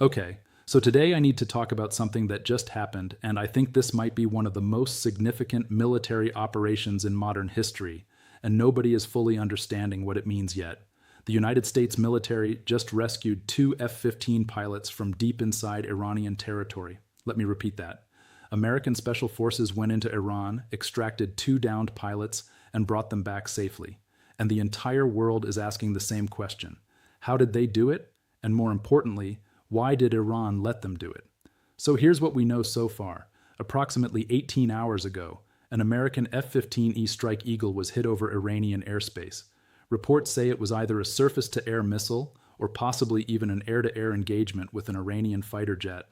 Okay, so today I need to talk about something that just happened, and I think this might be one of the most significant military operations in modern history, and nobody is fully understanding what it means yet. The United States military just rescued two F-15 pilots from deep inside Iranian territory. Let me repeat that. American special forces went into Iran, extracted two downed pilots, and brought them back safely. And the entire world is asking the same question. How did they do it? And more importantly, why did Iran let them do it? So here's what we know so far. Approximately 18 hours ago, an American F-15E Strike Eagle was hit over Iranian airspace. Reports say it was either a surface-to-air missile or possibly even an air-to-air engagement with an Iranian fighter jet.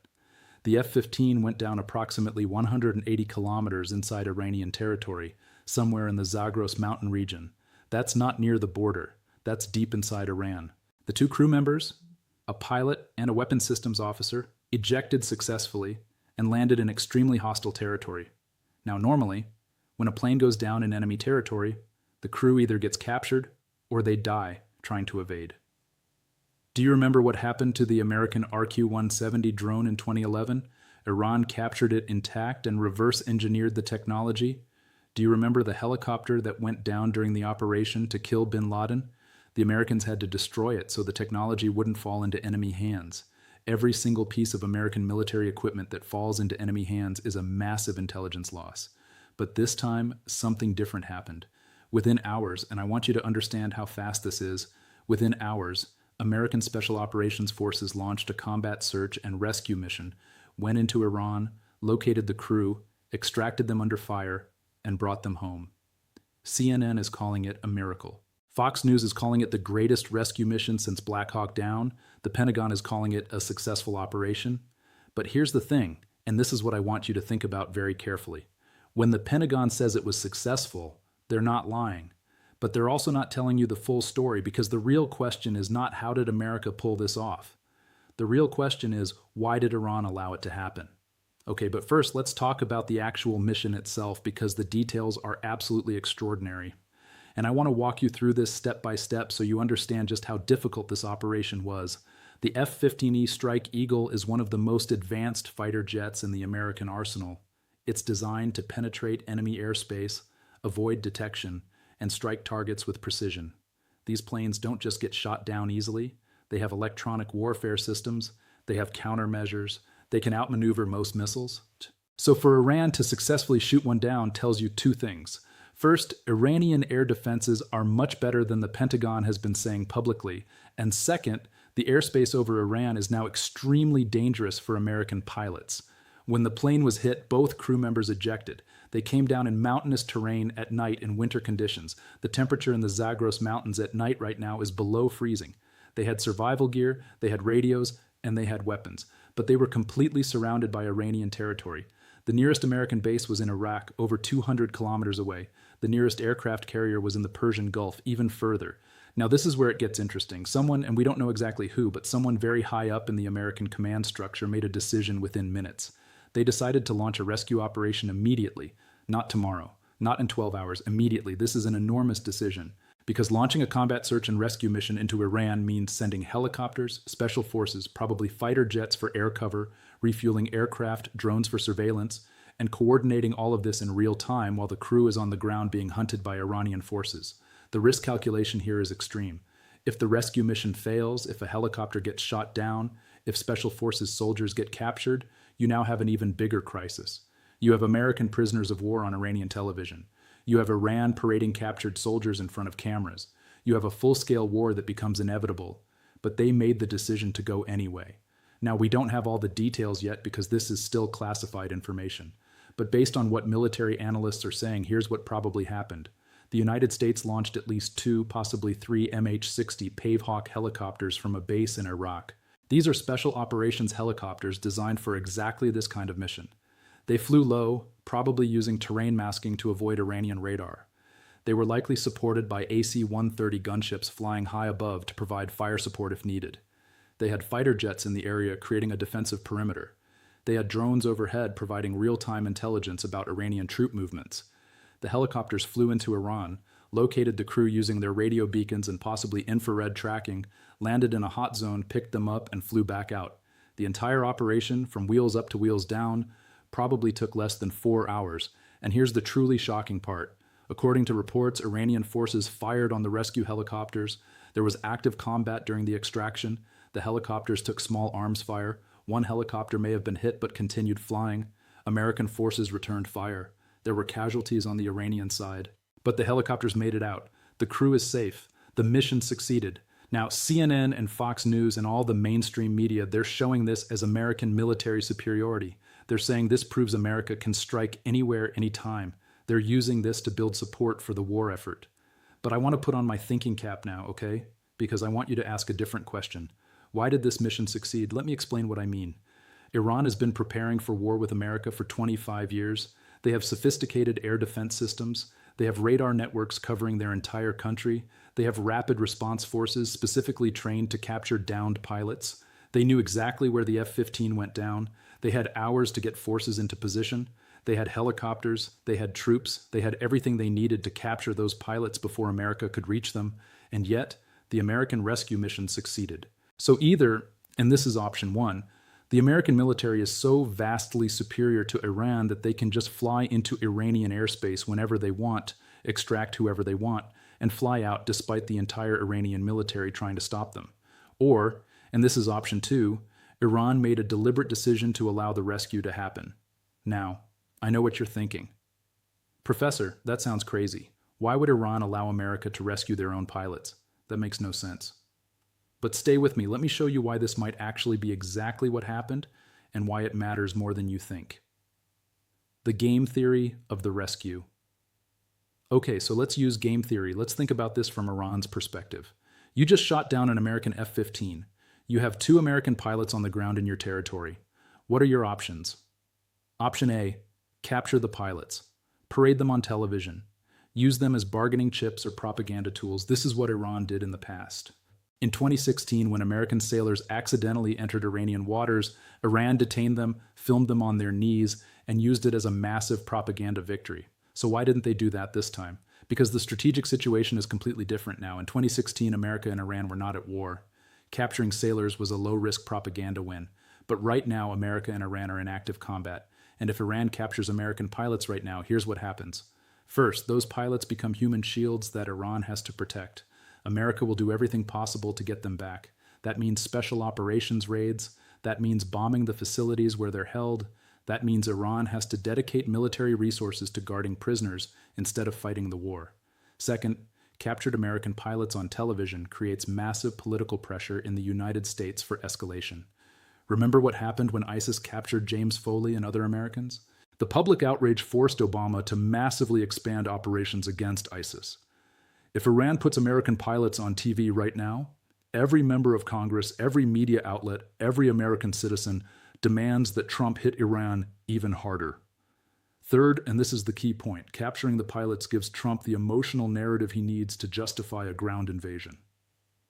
The F-15 went down approximately 180 kilometers inside Iranian territory, somewhere in the Zagros mountain region. That's not near the border. That's deep inside Iran. The two crew members, a pilot and a weapons systems officer, ejected successfully and landed in extremely hostile territory. Now, normally, when a plane goes down in enemy territory, the crew either gets captured or they die trying to evade. Do you remember what happened to the American RQ-170 drone in 2011? Iran captured it intact and reverse-engineered the technology. Do you remember the helicopter that went down during the operation to kill bin Laden? The Americans had to destroy it so the technology wouldn't fall into enemy hands. Every single piece of American military equipment that falls into enemy hands is a massive intelligence loss. But this time, something different happened. Within hours, and I want you to understand how fast this is, within hours, American Special Operations Forces launched a combat search and rescue mission, went into Iran, located the crew, extracted them under fire, and brought them home. CNN is calling it a miracle. Fox News is calling it the greatest rescue mission since Black Hawk Down. The Pentagon is calling it a successful operation. But here's the thing, and this is what I want you to think about very carefully. When the Pentagon says it was successful, they're not lying. But they're also not telling you the full story, because the real question is not how did America pull this off? The real question is, why did Iran allow it to happen? Okay, but first let's talk about the actual mission itself, because the details are absolutely extraordinary. And I want to walk you through this step by step so you understand just how difficult this operation was. The F-15E Strike Eagle is one of the most advanced fighter jets in the American arsenal. It's designed to penetrate enemy airspace, avoid detection, and strike targets with precision. These planes don't just get shot down easily. They have electronic warfare systems, they have countermeasures, they can outmaneuver most missiles. So for Iran to successfully shoot one down tells you two things. First, Iranian air defenses are much better than the Pentagon has been saying publicly. And second, the airspace over Iran is now extremely dangerous for American pilots. When the plane was hit, both crew members ejected. They came down in mountainous terrain at night in winter conditions. The temperature in the Zagros Mountains at night right now is below freezing. They had survival gear, they had radios, and they had weapons. But they were completely surrounded by Iranian territory. The nearest American base was in Iraq, over 200 kilometers away. The nearest aircraft carrier was in the Persian Gulf, even further. Now this is where it gets interesting. Someone, and we don't know exactly who, but someone very high up in the American command structure made a decision within minutes. They decided to launch a rescue operation immediately, not tomorrow, not in 12 hours, immediately. This is an enormous decision, because launching a combat search and rescue mission into Iran means sending helicopters, special forces, probably fighter jets for air cover, refueling aircraft, drones for surveillance, and coordinating all of this in real time while the crew is on the ground being hunted by Iranian forces. The risk calculation here is extreme. If the rescue mission fails, if a helicopter gets shot down, if special forces soldiers get captured, you now have an even bigger crisis. You have American prisoners of war on Iranian television. You have Iran parading captured soldiers in front of cameras. You have a full-scale war that becomes inevitable. But they made the decision to go anyway. Now, we don't have all the details yet because this is still classified information. But based on what military analysts are saying, here's what probably happened. The United States launched at least 2, possibly 3 MH-60 Pavehawk helicopters from a base in Iraq. These are special operations helicopters designed for exactly this kind of mission. They flew low, probably using terrain masking to avoid Iranian radar. They were likely supported by AC-130 gunships flying high above to provide fire support if needed. They had fighter jets in the area creating a defensive perimeter. They had drones overhead providing real-time intelligence about Iranian troop movements. The helicopters flew into Iran, located the crew using their radio beacons and possibly infrared tracking, landed in a hot zone, picked them up, and flew back out. The entire operation, from wheels up to wheels down, probably took less than 4 hours. And here's the truly shocking part. According to reports, Iranian forces fired on the rescue helicopters. There was active combat during the extraction. The helicopters took small arms fire. One helicopter may have been hit but continued flying. American forces returned fire. There were casualties on the Iranian side. But the helicopters made it out. The crew is safe. The mission succeeded. Now, CNN and Fox News and all the mainstream media, they're showing this as American military superiority. They're saying this proves America can strike anywhere, anytime. They're using this to build support for the war effort. But I want to put on my thinking cap now, okay? Because I want you to ask a different question. Why did this mission succeed? Let me explain what I mean. Iran has been preparing for war with America for 25 years. They have sophisticated air defense systems. They have radar networks covering their entire country. They have rapid response forces specifically trained to capture downed pilots. They knew exactly where the F-15 went down. They had hours to get forces into position. They had helicopters. They had troops. They had everything they needed to capture those pilots before America could reach them. And yet, the American rescue mission succeeded. So either, and this is option one, the American military is so vastly superior to Iran that they can just fly into Iranian airspace whenever they want, extract whoever they want, and fly out despite the entire Iranian military trying to stop them. Or, and this is option two, Iran made a deliberate decision to allow the rescue to happen. Now, I know what you're thinking. Professor, that sounds crazy. Why would Iran allow America to rescue their own pilots? That makes no sense. But stay with me. Let me show you why this might actually be exactly what happened and why it matters more than you think. The game theory of the rescue. Okay, so let's use game theory. Let's think about this from Iran's perspective. You just shot down an American F-15. You have 2 American pilots on the ground in your territory. What are your options? Option A, capture the pilots. Parade them on television. Use them as bargaining chips or propaganda tools. This is what Iran did in the past. In 2016, when American sailors accidentally entered Iranian waters, Iran detained them, filmed them on their knees, and used it as a massive propaganda victory. So why didn't they do that this time? Because the strategic situation is completely different now. In 2016, America and Iran were not at war. Capturing sailors was a low-risk propaganda win. But right now, America and Iran are in active combat. And if Iran captures American pilots right now, here's what happens. First, those pilots become human shields that Iran has to protect. America will do everything possible to get them back. That means special operations raids. That means bombing the facilities where they're held. That means Iran has to dedicate military resources to guarding prisoners instead of fighting the war. Second, captured American pilots on television creates massive political pressure in the United States for escalation. Remember what happened when ISIS captured James Foley and other Americans? The public outrage forced Obama to massively expand operations against ISIS. If Iran puts American pilots on TV right now, every member of Congress, every media outlet, every American citizen demands that Trump hit Iran even harder. Third, and this is the key point, capturing the pilots gives Trump the emotional narrative he needs to justify a ground invasion.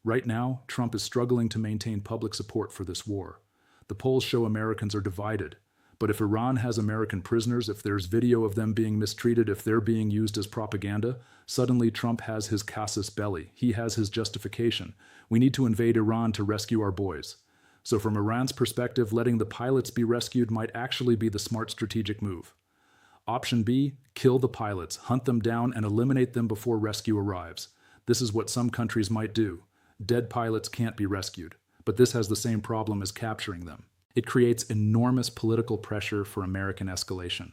Right now, Trump is struggling to maintain public support for this war. The polls show Americans are divided. But if Iran has American prisoners, if there's video of them being mistreated, if they're being used as propaganda, suddenly Trump has his casus belli. He has his justification. We need to invade Iran to rescue our boys. So from Iran's perspective, letting the pilots be rescued might actually be the smart strategic move. Option B, kill the pilots, hunt them down, and eliminate them before rescue arrives. This is what some countries might do. Dead pilots can't be rescued, but this has the same problem as capturing them. It creates enormous political pressure for American escalation.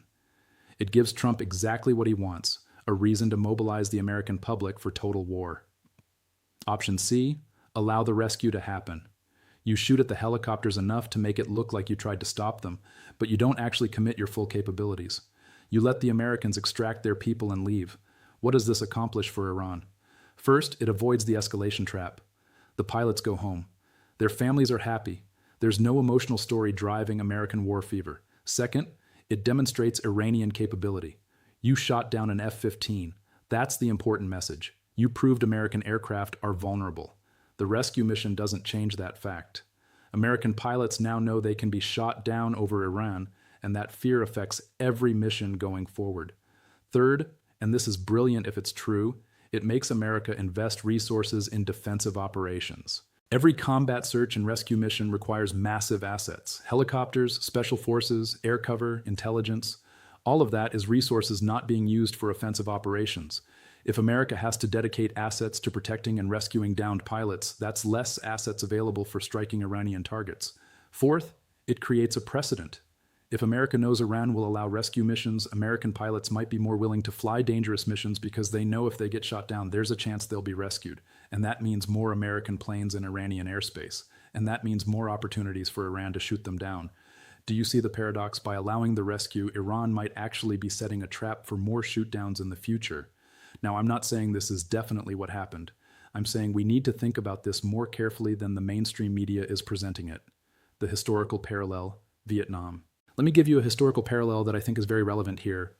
It gives Trump exactly what he wants, a reason to mobilize the American public for total war. Option C, allow the rescue to happen. You shoot at the helicopters enough to make it look like you tried to stop them, but you don't actually commit your full capabilities. You let the Americans extract their people and leave. What does this accomplish for Iran? First, it avoids the escalation trap. The pilots go home. Their families are happy. There's no emotional story driving American war fever. Second, it demonstrates Iranian capability. You shot down an F-15. That's the important message. You proved American aircraft are vulnerable. The rescue mission doesn't change that fact. American pilots now know they can be shot down over Iran, and that fear affects every mission going forward. Third, and this is brilliant if it's true, it makes America invest resources in defensive operations. Every combat search and rescue mission requires massive assets: helicopters, special forces, air cover, intelligence. All of that is resources not being used for offensive operations. If America has to dedicate assets to protecting and rescuing downed pilots, that's less assets available for striking Iranian targets. Fourth, it creates a precedent. If America knows Iran will allow rescue missions, American pilots might be more willing to fly dangerous missions because they know if they get shot down, there's a chance they'll be rescued. And that means more American planes in Iranian airspace. And that means more opportunities for Iran to shoot them down. Do you see the paradox? By allowing the rescue, Iran might actually be setting a trap for more shootdowns in the future. Now, I'm not saying this is definitely what happened. I'm saying we need to think about this more carefully than the mainstream media is presenting it. The historical parallel, Vietnam. Let me give you a historical parallel that I think is very relevant here.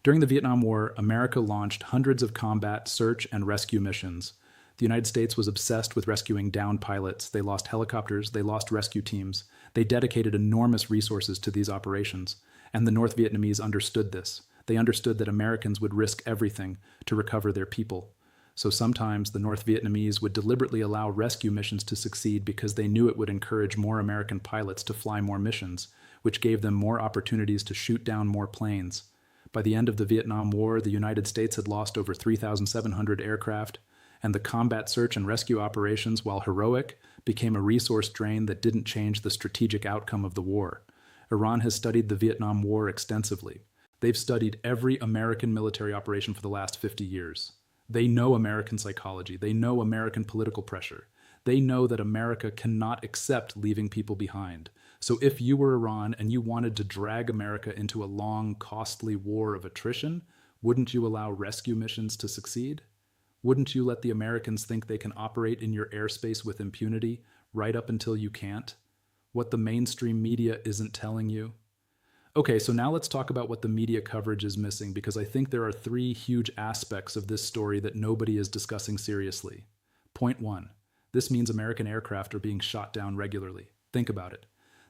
During the Vietnam War, America launched hundreds of combat, search, and rescue missions. The United States was obsessed with rescuing downed pilots. They lost helicopters, they lost rescue teams. They dedicated enormous resources to these operations. And the North Vietnamese understood this. They understood that Americans would risk everything to recover their people. So sometimes the North Vietnamese would deliberately allow rescue missions to succeed because they knew it would encourage more American pilots to fly more missions, which gave them more opportunities to shoot down more planes. By the end of the Vietnam War, the United States had lost over 3,700 aircraft, and the combat search and rescue operations, while heroic, became a resource drain that didn't change the strategic outcome of the war. Iran has studied the Vietnam War extensively. They've studied every American military operation for the last 50 years. They know American psychology. They know American political pressure. They know that America cannot accept leaving people behind. So if you were Iran and you wanted to drag America into a long, costly war of attrition, wouldn't you allow rescue missions to succeed? Wouldn't you let the Americans think they can operate in your airspace with impunity right up until you can't? What the mainstream media isn't telling you? Okay, so now let's talk about what the media coverage is missing, because I think there are three huge aspects of this story that nobody is discussing seriously. Point one, this means American aircraft are being shot down regularly. Think about it.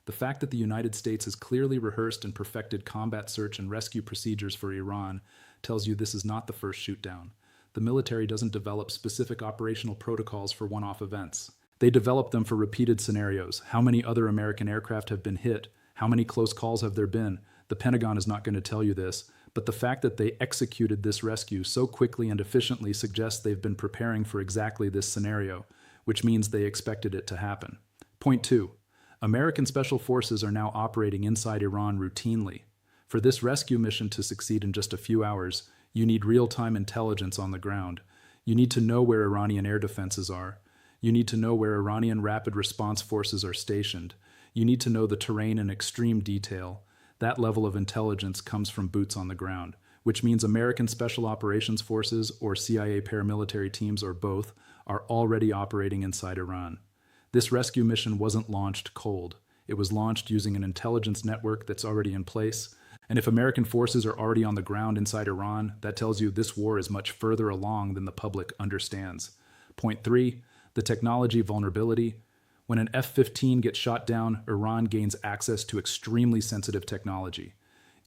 The fact that the United States has clearly rehearsed and perfected combat search and rescue procedures for Iran tells you this is not the first shoot-down. The military doesn't develop specific operational protocols for one-off events. They develop them for repeated scenarios. How many other American aircraft have been hit? How many close calls have there been? The Pentagon is not going to tell you this, but the fact that they executed this rescue so quickly and efficiently suggests they've been preparing for exactly this scenario, which means they expected it to happen. Point two. American special forces are now operating inside Iran routinely. For this rescue mission to succeed in just a few hours, you need real-time intelligence on the ground. You need to know where Iranian air defenses are. You need to know where Iranian rapid response forces are stationed. You need to know the terrain in extreme detail. That level of intelligence comes from boots on the ground, which means American Special Operations Forces or CIA paramilitary teams or both are already operating inside Iran. This rescue mission wasn't launched cold. It was launched using an intelligence network that's already in place. And if American forces are already on the ground inside Iran, that tells you this war is much further along than the public understands. Point three, the technology vulnerability. When an F-15 gets shot down, Iran gains access to extremely sensitive technology.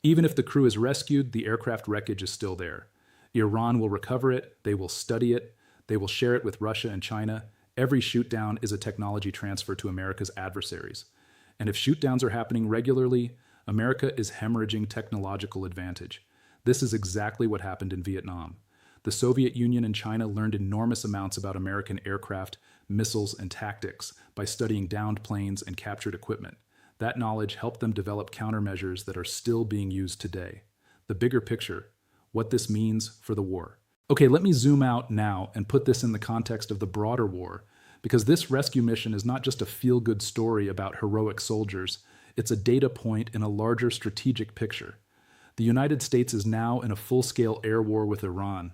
Even if the crew is rescued, the aircraft wreckage is still there. Iran will recover it, they will study it, they will share it with Russia and China. Every shoot-down is a technology transfer to America's adversaries. And if shoot-downs are happening regularly, America is hemorrhaging technological advantage. This is exactly what happened in Vietnam. The Soviet Union and China learned enormous amounts about American aircraft, missiles, and tactics by studying downed planes and captured equipment. That knowledge helped them develop countermeasures that are still being used today. The bigger picture, what this means for the war. Okay, let me zoom out now and put this in the context of the broader war, because this rescue mission is not just a feel-good story about heroic soldiers, it's a data point in a larger strategic picture. The United States is now in a full-scale air war with Iran.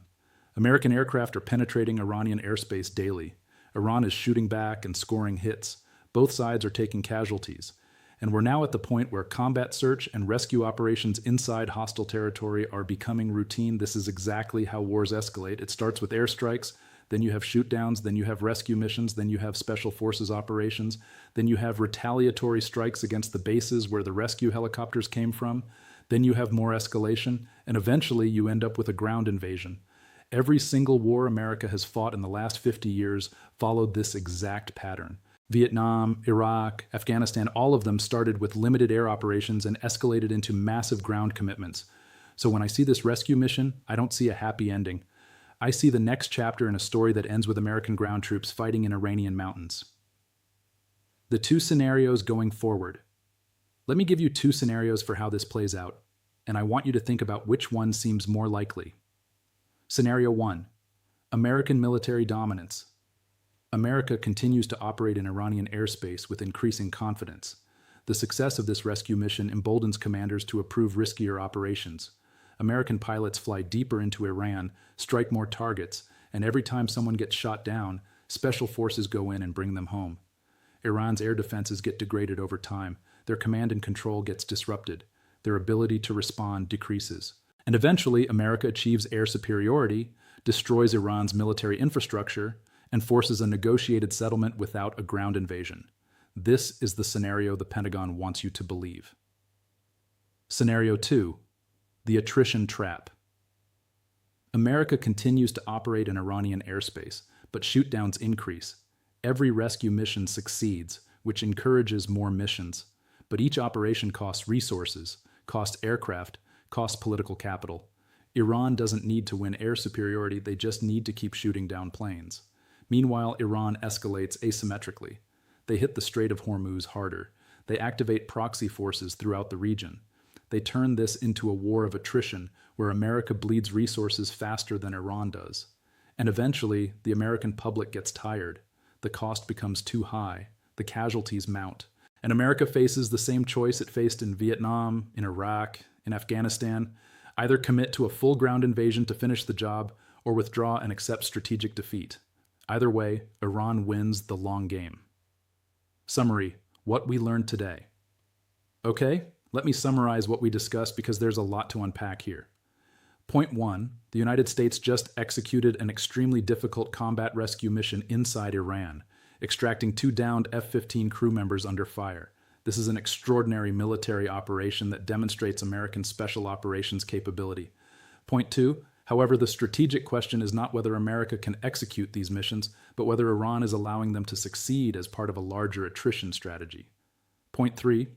American aircraft are penetrating Iranian airspace daily. Iran is shooting back and scoring hits. Both sides are taking casualties. And we're now at the point where combat search and rescue operations inside hostile territory are becoming routine. This is exactly how wars escalate. It starts with airstrikes, then you have shoot-downs, then you have rescue missions, then you have special forces operations, then you have retaliatory strikes against the bases where the rescue helicopters came from, then you have more escalation, and eventually you end up with a ground invasion. Every single war America has fought in the last 50 years followed this exact pattern. Vietnam, Iraq, Afghanistan, all of them started with limited air operations and escalated into massive ground commitments. So when I see this rescue mission, I don't see a happy ending. I see the next chapter in a story that ends with American ground troops fighting in Iranian mountains. The two scenarios going forward. Let me give you two scenarios for how this plays out, and I want you to think about which one seems more likely. Scenario 1. American military dominance. America continues to operate in Iranian airspace with increasing confidence. The success of this rescue mission emboldens commanders to approve riskier operations. American pilots fly deeper into Iran, strike more targets, and every time someone gets shot down, special forces go in and bring them home. Iran's air defenses get degraded over time. Their command and control gets disrupted. Their ability to respond decreases. And eventually, America achieves air superiority, destroys Iran's military infrastructure, and forces a negotiated settlement without a ground invasion. This is the scenario the Pentagon wants you to believe. Scenario 2. The attrition trap. America continues to operate in Iranian airspace, but shootdowns increase. Every rescue mission succeeds, which encourages more missions. But each operation costs resources, costs aircraft, costs political capital. Iran doesn't need to win air superiority, they just need to keep shooting down planes. Meanwhile, Iran escalates asymmetrically. They hit the Strait of Hormuz harder. They activate proxy forces throughout the region. They turn this into a war of attrition where America bleeds resources faster than Iran does. And eventually, the American public gets tired. The cost becomes too high. The casualties mount. And America faces the same choice it faced in Vietnam, in Iraq, in Afghanistan. Either commit to a full ground invasion to finish the job or withdraw and accept strategic defeat. Either way, Iran wins the long game. Summary: what we learned today. Okay, let me summarize what we discussed because there's a lot to unpack here. Point 1, the United States just executed an extremely difficult combat rescue mission inside Iran, extracting 2 downed F-15 crew members under fire. This is an extraordinary military operation that demonstrates American special operations capability. Point 2, however, the strategic question is not whether America can execute these missions, but whether Iran is allowing them to succeed as part of a larger attrition strategy. Point 3,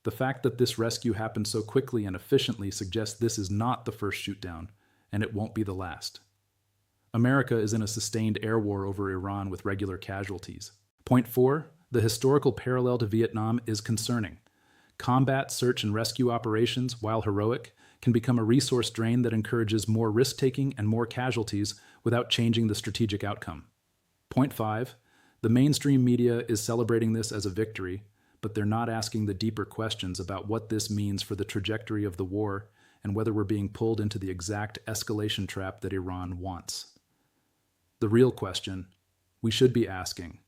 the fact that this rescue happened so quickly and efficiently suggests this is not the first shootdown, and it won't be the last. America is in a sustained air war over Iran with regular casualties. Point 4, the historical parallel to Vietnam is concerning. Combat, search, and rescue operations, while heroic, can become a resource drain that encourages more risk-taking and more casualties without changing the strategic outcome. Point 5, the mainstream media is celebrating this as a victory, but they're not asking the deeper questions about what this means for the trajectory of the war and whether we're being pulled into the exact escalation trap that Iran wants. The real question we should be asking.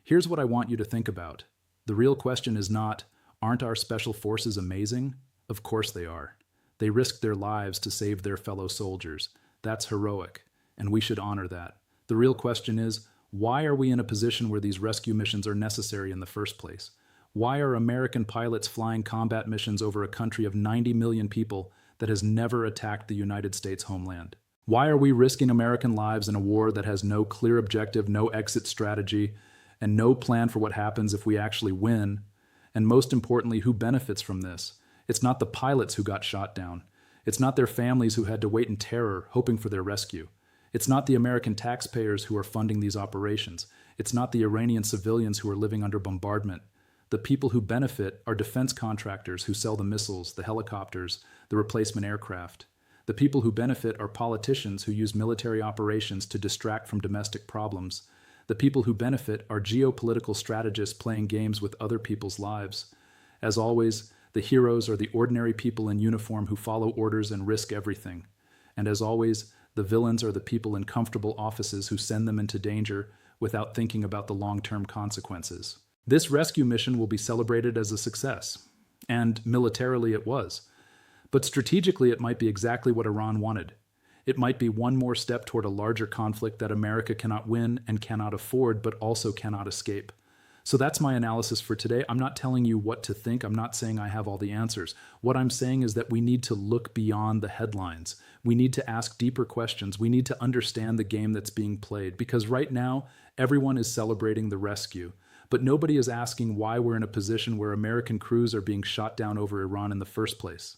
Here's what I want you to think about. The real question is not, aren't our special forces amazing? Of course they are. They risked their lives to save their fellow soldiers. That's heroic, and we should honor that. The real question is, why are we in a position where these rescue missions are necessary in the first place? Why are American pilots flying combat missions over a country of 90 million people that has never attacked the United States homeland? Why are we risking American lives in a war that has no clear objective, no exit strategy, and no plan for what happens if we actually win? And most importantly, who benefits from this? It's not the pilots who got shot down. It's not their families who had to wait in terror, hoping for their rescue. It's not the American taxpayers who are funding these operations. It's not the Iranian civilians who are living under bombardment. The people who benefit are defense contractors who sell the missiles, the helicopters, the replacement aircraft. The people who benefit are politicians who use military operations to distract from domestic problems. The people who benefit are geopolitical strategists playing games with other people's lives. As always, the heroes are the ordinary people in uniform who follow orders and risk everything. And as always, the villains are the people in comfortable offices who send them into danger without thinking about the long-term consequences. This rescue mission will be celebrated as a success, and militarily it was. But strategically it might be exactly what Iran wanted. It might be one more step toward a larger conflict that America cannot win and cannot afford, but also cannot escape. So that's my analysis for today. I'm not telling you what to think. I'm not saying I have all the answers. What I'm saying is that we need to look beyond the headlines. We need to ask deeper questions. We need to understand the game that's being played, because right now, everyone is celebrating the rescue. But nobody is asking why we're in a position where American crews are being shot down over Iran in the first place.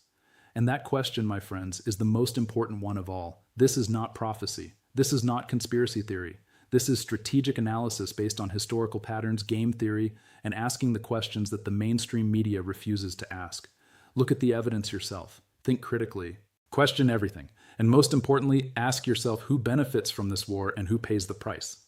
And that question, my friends, is the most important one of all. This is not prophecy. This is not conspiracy theory. This is strategic analysis based on historical patterns, game theory, and asking the questions that the mainstream media refuses to ask. Look at the evidence yourself. Think critically. Question everything. And most importantly, ask yourself who benefits from this war and who pays the price.